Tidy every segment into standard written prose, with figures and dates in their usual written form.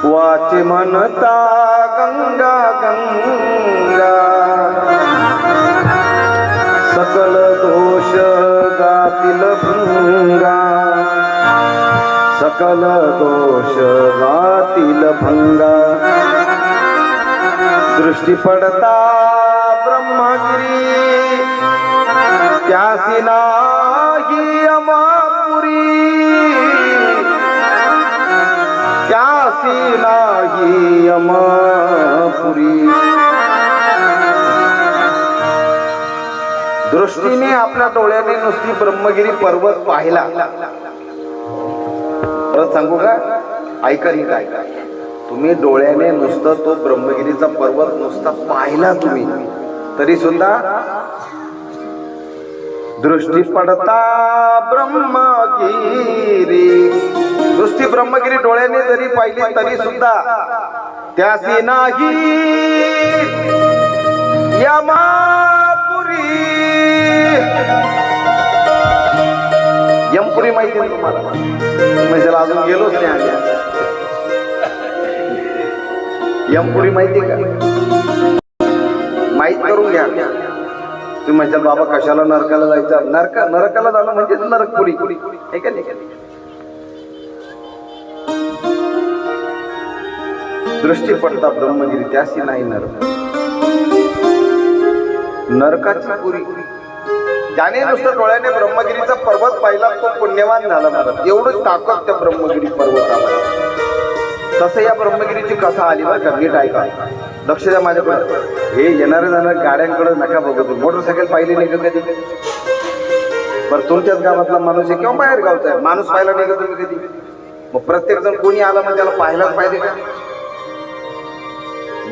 वाचे म्हणता गंगा गंगा, सकल दोष गातील भंगा, सकल दोष गातील भंगा. दृष्टी पडता ब्रह्मगिरी, त्यासी नाही अमापुरी, त्यासी नाही अमापुरी. दृष्टीने आपल्या डोळ्याने नुसती ब्रह्मगिरी पर्वत पाहिला. परत सांगू का? ऐका नीट ऐका. तुम्ही डोळ्याने नुसतं तो ब्रह्मगिरीचा पर्वत नुसता पाहिला तुम्ही, तरी सुद्धा दृष्टी पडता ब्रह्मगिरी, नुसती ब्रह्मगिरी डोळ्याने जरी पाहिली तरी सुद्धा त्यासी नाही यमापुरी. यमपुरी माहिती आहे तुम्हाला? म्हणजे अजून गेलोच नाही आम्ही. यमपुरी माहिती का? माहित करून घ्या. तुम्ही म्हणता बाबा कशाला नरकाला जायचं? नरकाला जाणं म्हणजे नरकपुरी आहे का नाही? दृष्टी पडता ब्रह्मगिरी, त्यासी नाही नरक. नरकाची पुरी. ज्याने नुसतं डोळ्याने ब्रह्मगिरीचा पर्वत पाहिला तो पुण्यवान झाला महाराज. एवढंच ताकद त्या ब्रह्मगिरी पर्वताला. तसं या ब्रह्मगिरीची कथा आली बरं का? नीट ऐका, लक्ष द्या माझ्याकडे. हे येणारे जाणारे गाड्यांकडे नका बघू. मोटरसायकल पाहिली नाही का कधी? बरं, तुमच्याच गावातला माणूस आहे किंवा बाहेर गावचा आहे, माणूस पाहिला नाही का तुम्ही कधी? मग प्रत्येक जण कोणी आला म्हणजे त्याला पाहायलाच पाहिजे का?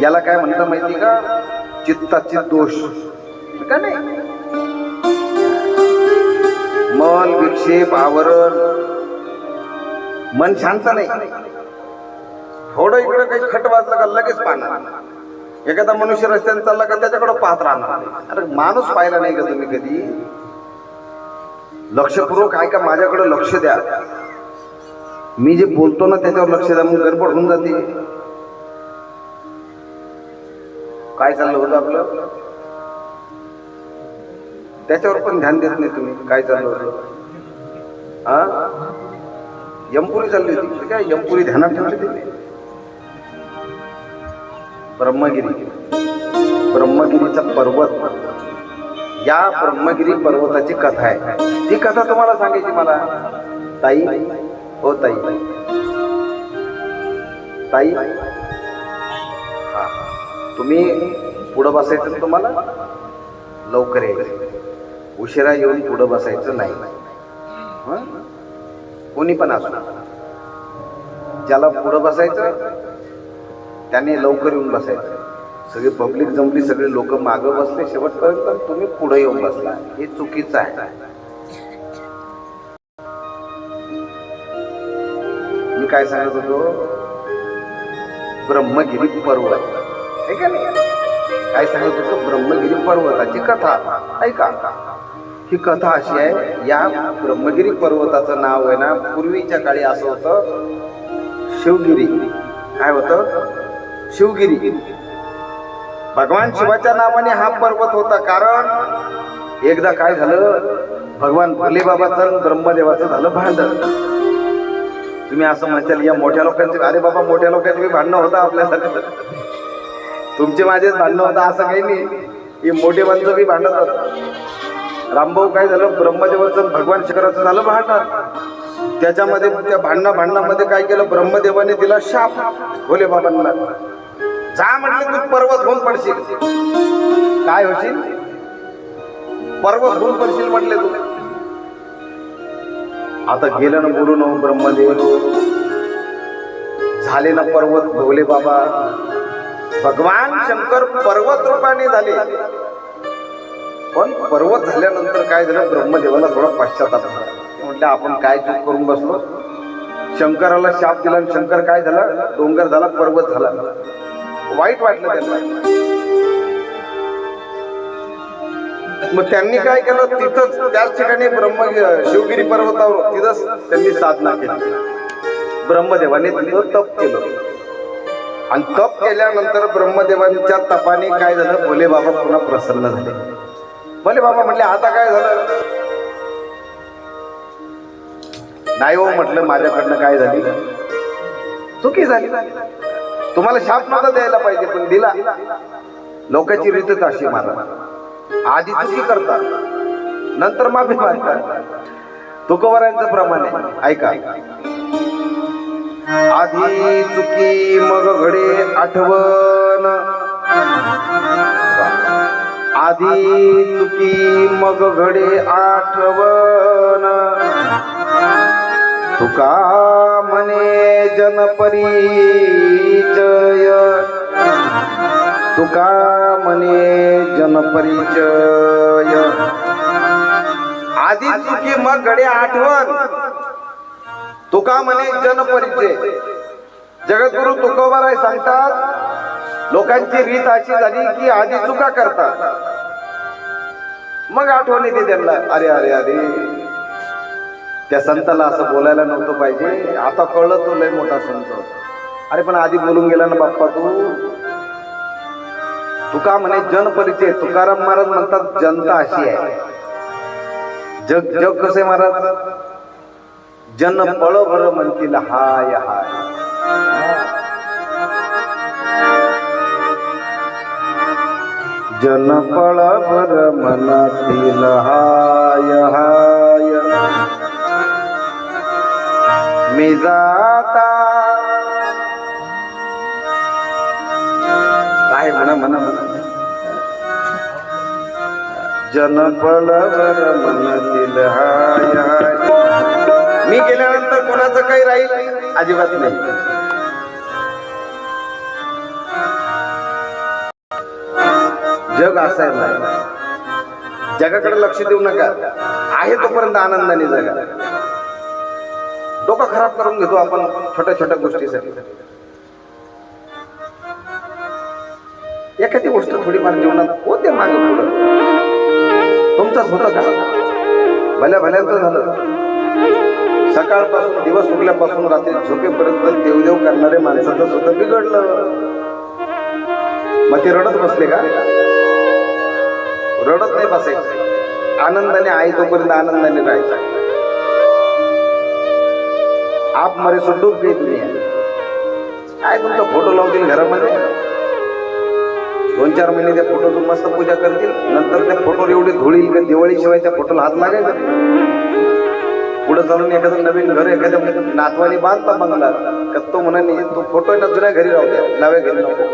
याला काय म्हणतात माहिती का? चित्ताचे दोष का नाही? मन विक्षेप आवरण, मन शांत नाही. थोडं इकडं काही खट वाजलं का लगेच पाहणार. एखादा मनुष्य रस्त्याने चालला का त्याच्याकडे पाहत राहणार. अरे माणूस पाहिला नाही का तुम्ही कधी? लक्षपूर्वक ऐका, माझ्याकडे लक्ष द्या. मी जे बोलतो ना त्याच्यावर लक्ष द्या, मग गडबड होऊन जाते. काय चाललं होतं आपलं? त्याच्यावर पण ध्यान देत नाही तुम्ही. काय चाललं होतं? हा, यमपुरी चालली होती काय? यमपुरी ध्यानात ठेवली तुम्ही? ब्रह्मगिरी, ब्रह्मगिरीचा पर्वत, या ब्रह्मगिरी पर्वताची कथा आहे. ती कथा तुम्हाला सांगायची मला. ताई, हो ताई, ताई, हा, तुम्ही पुढं बसायचं. तुम्हाला लवकर यायचं, उशिरा येऊन पुढं बसायचं नाही. कोणी पण असो, ज्याला पुढं बसायचं त्याने लवकर येऊन बसायचं. सगळी पब्लिक जमली, सगळे लोक मागं बसले शेवटपर्यंत, तुम्ही पुढे येऊन बसला. हे चुकीचं आहे. मी काय सांगत होतो? ब्रह्मगिरी पर्वत आहे का नाही? काय सांगत होतो? ब्रह्मगिरी पर्वताची कथा ऐका. ही कथा अशी आहे, या ब्रह्मगिरी पर्वताचं नाव आहे ना, पूर्वीच्या काळी असं होतं, शिवगिरी. काय होतं? शिवगिरी. भगवान शिवाच्या नावाने हा पर्वत होता. कारण एकदा काय झालं, भगवान भोले बाबाचं ब्रह्मदेवाचं झालं भांडण. तुम्ही असं म्हणताल या मोठ्या लोकांचे, अरे बाबा मोठ्या लोकांचे भांडणं होतं आपल्यासाठी, तुमचे माझेच भांडणं होतं असं काही नाही. हे मोठे माणसं बी भांडत होतं. रामभाऊ काय झालं, ब्रह्मदेवाचं भगवान शंकराचं झालं भांडण. त्याच्यामध्ये त्या भांडणामध्ये काय केलं, ब्रह्मदेवाने दिला शाप भोले बाबांना. जा म्हटले तू पर्वत होऊन पडशील. काय होशील? पर्वत होऊन पडशील म्हटले तू. आता गेलं ना बोलून ब्रह्मदेव, झाले ना पर्वत भोले बाबा. भगवान शंकर पर्वत रूपाने झाले. पण पर्वत झाल्यानंतर काय झालं, ब्रह्मदेवाला थोडा पश्चाताप झाला. म्हटलं आपण काय चूक करून बसलो. शंकराला शाप दिला आणि शंकर काय झाला, डोंगर झाला, पर्वत झाला. वाईट वाटलं त्यांना. मग त्यांनी काय केलं, तिथंच त्याच ठिकाणी शिवगिरी पर्वतावर तिथंच त्यांनी साधना केली. ब्रह्मदेवाने तिथं तप केलं आणि तप केल्यानंतर ब्रह्मदेवांच्या तपाने काय झालं, भोले बाबा पुन्हा प्रसन्न झाले. भोले बाबा म्हटले आता काय झालं, नाही हो म्हटलं, माझ्याकडनं काय झाली, चुकी झाली. तुम्हाला शाप नव्हता द्यायला पाहिजे पण दिला. लोकांची रीतच अशी महाराज, आधी चुकी करतात नंतर माफी मागतात. तुकोबारांचं प्रमाण आहे, ऐका. आधी चुकी मग घडे आठवण, आधी चुकी मग घडे आठवण, तुका म्हणे जनपरिचय, तुका म्हणे जनपरिचय. आधी चुकी मग घडे आठवण, तुका म्हणे जनपरिचय. जगद्गुरु तुकोबाराय सांगतात, लोकांची रीत अशी झाली की आधी चुका करतात मग आठवण येते त्यांना. अरे अरे अरे, त्या संताला असं बोलायला नव्हतं पाहिजे, आता कळलं तो लय मोठा संत. अरे पण आधी बोलून गेला ना बाप्पा तू. तुका म्हणे जनपरिचय. तुकाराम महाराज म्हणतात जनता अशी आहे, जग जग कसे महाराज, जन पळभर म्हणतील हाय हाय. जन पळभर म्हणतील हाय हाय, मी जाता. काय म्हणा म्हणा म्हणा. जन पळभर म्हणतील हाय हाय. मी गेल्यानंतर कोणाचं काही राहील अजिबात नाही. जग असं आहे, जगाकडे लक्ष देऊ नका, आहे तोपर्यंत आनंदाने जगा. डोकं खराब करून घेतो आपण छोट्या छोट्या गोष्टीसाठी. एखादी गोष्ट थोडीफार जीवनात होते मागे पुढं, तुमचंच होतं का, भल्या भल्यांचं झालं. सकाळपासून दिवस उगल्यापासून रात्री झोपेपर्यंत देवदेव करणारे माणसाचं सुद्धा बिघडलं. मग ते रडत बसले का, रडत नाही बसायचं. आनंदाने आहे तोपर्यंत आनंदाने राहायचं. आप मरे सो डूब गई दुनिया. काय तुमचा फोटो लावतील घरामध्ये, 2-4 महिने त्या फोटोची मस्त पूजा करतील, नंतर त्या फोटोवर एवढी धुळील का दिवाळी शिवायच्या फोटोला हात लागायचा. पुढे चालून एखादं नवीन घर एखाद्या नातवानी बांधता बंगला का तो म्हणाने तो फोटो ना जुन्या घरी राहू द्या, नव्या घरी नको.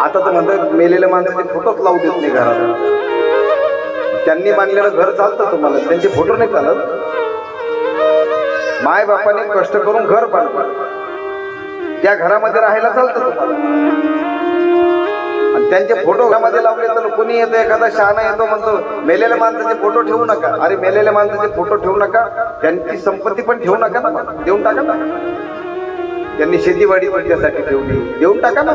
आता तर म्हणतात मेलेल्या माणसाचे फोटोच लावू देत नाही घरात. त्यांनी बांधलेलं घर चालतं तुम्हाला, त्यांचे फोटो नाही चालत. माय बापाने कष्ट करून घर बांधलं, त्या घरामध्ये राहायला चालतं तुम्हाला. आणि त्यांचे फोटो घरामध्ये लावले तर कोणी येतो, एखादा शहाणा येतो म्हणतो मेलेल्या माणसाचे फोटो ठेवू नका. अरे मेलेल्या माणसाचे फोटो ठेवू नका, त्यांची संपत्ती पण ठेवू नका ना, देऊन टाका ना. त्यांनी शेतीवाडी तुमच्यासाठी ठेवली, देऊन टाका ना.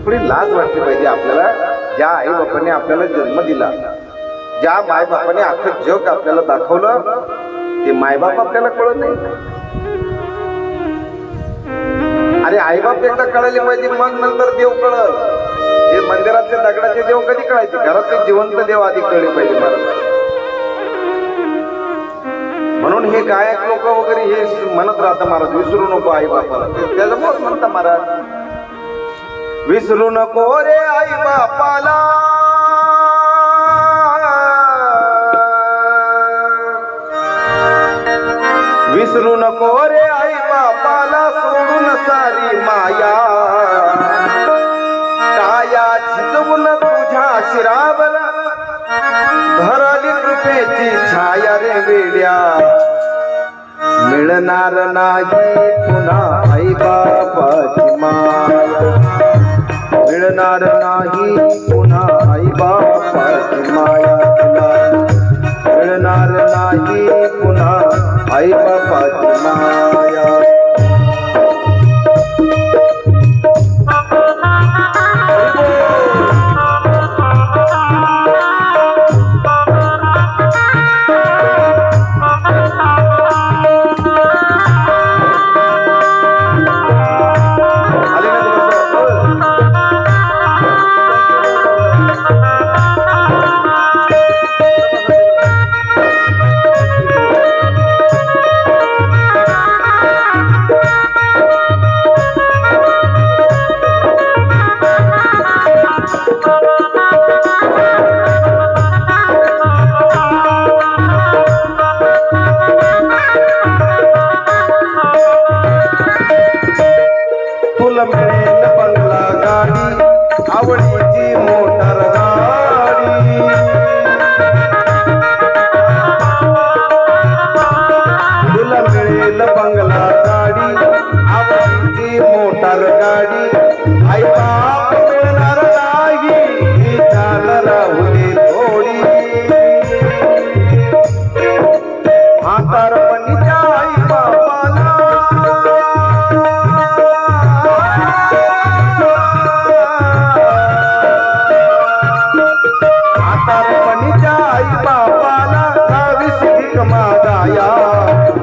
थोडी लाज वाटली पाहिजे आपल्याला. ज्या आई बापाने आपल्याला जन्म दिला, ज्या मायबापाने अख्खं जग आपल्याला दाखवलं, ते मायबाप आपल्याला कळत नाही. अरे आईबाप एकदा कळाले पाहिजे, मग नंतर देव कळल. हे मंदिरातले दगडाचे देव कधी कळायचे, घरातले जिवंत देव आधी कळले पाहिजे महाराज. म्हणून हे गायक लोक वगैरे हे म्हणत राहतात महाराज, विसरू नको आई बापाला. त्याच्यामुळेच म्हणता महाराज, विसरू नको रे आई बापाला, विसरू नको रे आई बापाला, सोडून सारी माया काया झिजवून तुझ्या शिरावर, धरली कृपेची छाया रे वेड्या. मिळणार नाही पुन्हा आई बापाची माया, मिळणार नाही पुन्हा आई बापाची माया. मिळणार नाही पुन्हा आई बापाची माया. मनीच्या आई बापाला गावीस भीक मागाया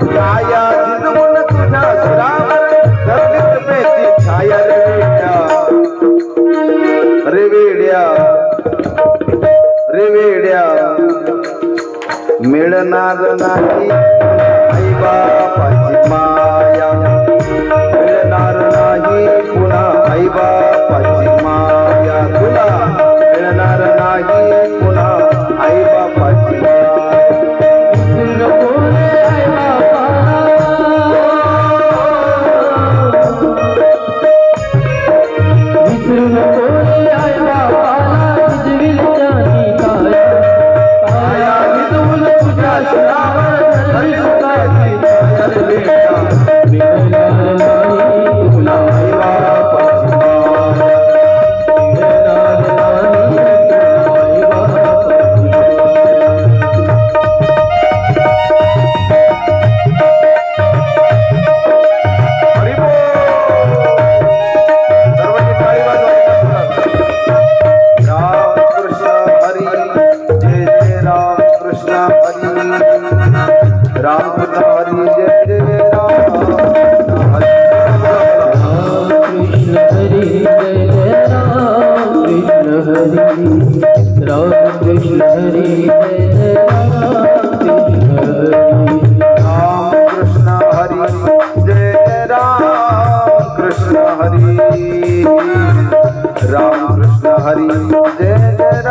काया झिजवून तुझ्या शिरावर धरलीत पेची छाया रे वेड्या रे वेड्या मिळणार नाही आई बापाची माया मिळणार नाही पुन्हा आई बापाची माया तुला मिळणार नाही पुन्हा आई बापाची माया विसरू नको रे आई बापाला जिजवील जानी काया जिजवून तुझ्या शिरावर धरली सुखाची छाया रे बेटा मिळणार नाही तुला आई बापाची माया मिळणार नाही आई बापाची हरी बोल सर्वांनी टाळी वाजवायला राम कृष्ण हरी जय जय राम कृष्ण हरी राम कृष्ण हरी जय जय राम हरी कृष्ण हरी जय जय राम कृष्ण हरी राम कृष्ण हरी जय जय राम कृष्ण हरी राम कृष्ण हरी जय जय राम कृष्ण हरी राम कृष्ण हरी जय जय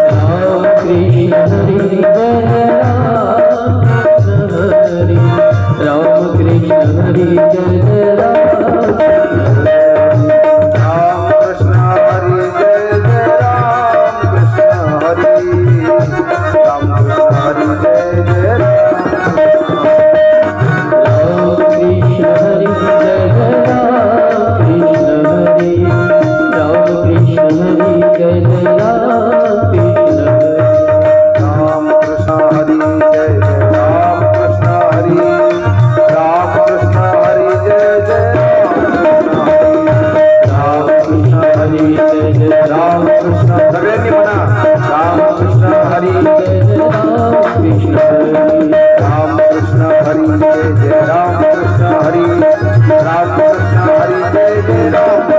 राम कृष्ण हरी राम कृष्ण हरी जय राम कृष्ण हरी जय जय राम कृष्ण हरी जय जय राम कृष्ण हरी राम कृष्ण हरी जय जय राम कृष्ण हरी जय जय राम कृष्ण हरी राम कृष्ण हरी जय जय राम कृष्ण हरी राम कृष्ण हरी जय जय राम कृष्ण हरी राम कृष्ण हरी जय जय राम कृष्ण हरी राम कृष्ण हरी जय जय राम कृष्ण सगळ्यांनी म्हणा राम कृष्ण हरी जय जय राम कृष्ण हरी राम कृष्ण हरी जय जय राम कृष्ण हरी राम कृष्ण हरी जय जय राम